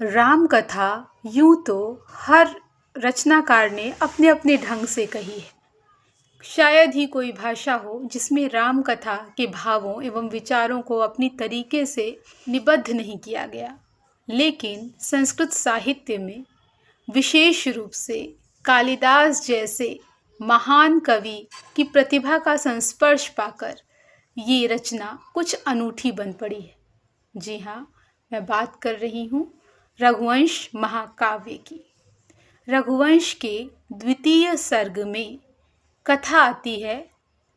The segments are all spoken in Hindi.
राम कथा यूं तो हर रचनाकार ने अपने अपने ढंग से कही है। शायद ही कोई भाषा हो जिसमें राम कथा के भावों एवं विचारों को अपनी तरीके से निबद्ध नहीं किया गया। लेकिन संस्कृत साहित्य में विशेष रूप से कालिदास जैसे महान कवि की प्रतिभा का संस्पर्श पाकर ये रचना कुछ अनूठी बन पड़ी है। जी हाँ, मैं बात कर रही हूँ रघुवंश महाकाव्य की। रघुवंश के द्वितीय सर्ग में कथा आती है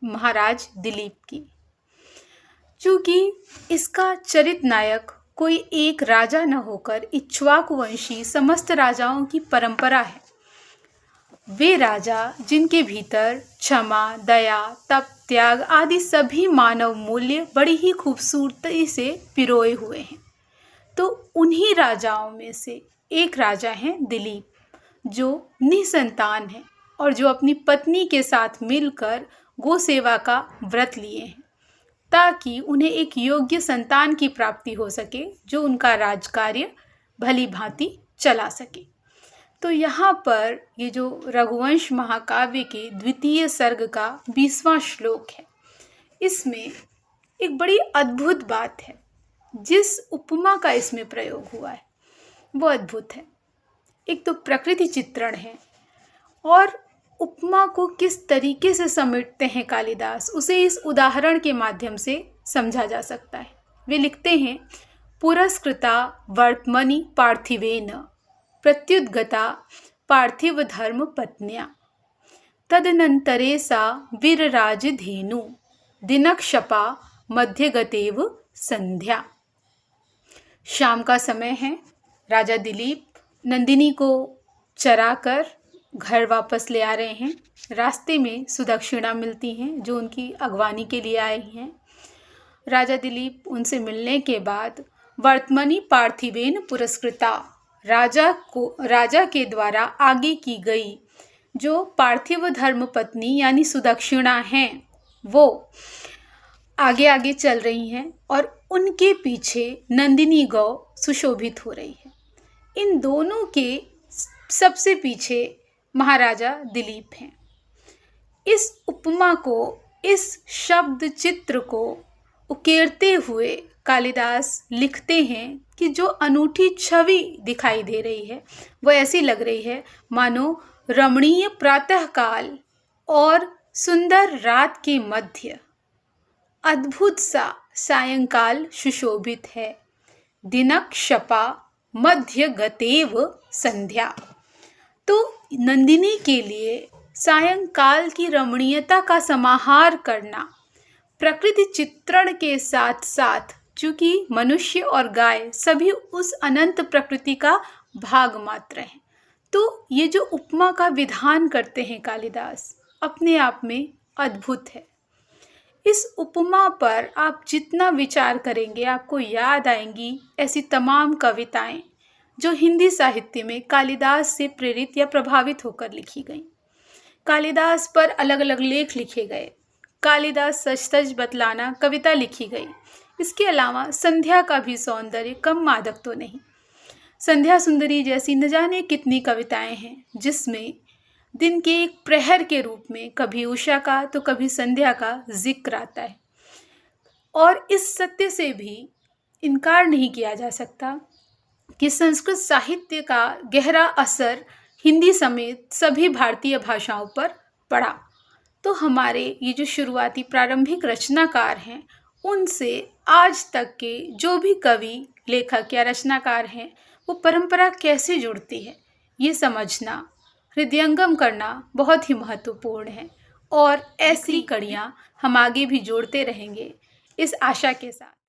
महाराज दिलीप की। चूँकि इसका चरित नायक कोई एक राजा न होकर इक्ष्वाकु वंशी समस्त राजाओं की परंपरा है। वे राजा जिनके भीतर क्षमा, दया, तप, त्याग आदि सभी मानव मूल्य बड़ी ही खूबसूरती से पिरोए हुए हैं। तो उन्हीं राजाओं में से एक राजा हैं दिलीप, जो निसंतान है और जो अपनी पत्नी के साथ मिलकर गो सेवा का व्रत लिए हैं ताकि उन्हें एक योग्य संतान की प्राप्ति हो सके जो उनका राजकार्य भली भांति चला सके। तो यहाँ पर ये जो रघुवंश महाकाव्य के द्वितीय सर्ग का 20वां श्लोक है, इसमें एक बड़ी अद्भुत बात है। जिस उपमा का इसमें प्रयोग हुआ है वो अद्भुत है। एक तो प्रकृति चित्रण है और उपमा को किस तरीके से समेटते हैं कालिदास, उसे इस उदाहरण के माध्यम से समझा जा सकता है। वे लिखते हैं, पुरस्कृता वर्त्मनि पार्थिवेन प्रत्युद्गता पार्थिव धर्म पत्न्या तदनंतरे सा वीरराजधेनु दिनक्षपा मध्यगतेव संध्या। शाम का समय है। राजा दिलीप नंदिनी को चराकर घर वापस ले आ रहे हैं। रास्ते में सुदक्षिणा मिलती हैं जो उनकी अगवानी के लिए आई हैं। राजा दिलीप उनसे मिलने के बाद वर्त्मनि पार्थिवेन पुरस्कृता, राजा के द्वारा आगे की गई जो पार्थिव धर्म पत्नी यानी सुदक्षिणा हैं, वो आगे आगे चल रही हैं और उनके पीछे नंदिनी गौ सुशोभित हो रही है। इन दोनों के सबसे पीछे महाराजा दिलीप हैं। इस उपमा को, इस शब्द चित्र को उकेरते हुए कालिदास लिखते हैं कि जो अनूठी छवि दिखाई दे रही है वो ऐसी लग रही है मानो रमणीय प्रातःकाल और सुंदर रात के मध्य अद्भुत सा सायंकाल सुशोभित है। दिनक्षपा मध्य गतेव संध्या। तो नंदिनी के लिए सायंकाल की रमणीयता का समाहार करना प्रकृति चित्रण के साथ साथ, चूंकि मनुष्य और गाय सभी उस अनंत प्रकृति का भाग मात्र हैं, तो ये जो उपमा का विधान करते हैं कालिदास अपने आप में अद्भुत है। इस उपमा पर आप जितना विचार करेंगे आपको याद आएंगी ऐसी तमाम कविताएं जो हिंदी साहित्य में कालिदास से प्रेरित या प्रभावित होकर लिखी गईं। कालिदास पर अलग अलग लेख लिखे गए। कालिदास सच सच बतलाना कविता लिखी गई। इसके अलावा संध्या का भी सौंदर्य कम मादक तो नहीं। संध्या सुंदरी जैसी न जाने कितनी कविताएं हैं जिसमें दिन के एक प्रहर के रूप में कभी उषा का तो कभी संध्या का जिक्र आता है। और इस सत्य से भी इनकार नहीं किया जा सकता कि संस्कृत साहित्य का गहरा असर हिंदी समेत सभी भारतीय भाषाओं पर पड़ा। तो हमारे ये जो शुरुआती प्रारंभिक रचनाकार हैं उनसे आज तक के जो भी कवि, लेखक या रचनाकार हैं वो परंपरा कैसे जुड़ती है ये समझना, हृदयंगम करना बहुत ही महत्वपूर्ण है। और ऐसी कड़ियाँ हम आगे भी जोड़ते रहेंगे इस आशा के साथ।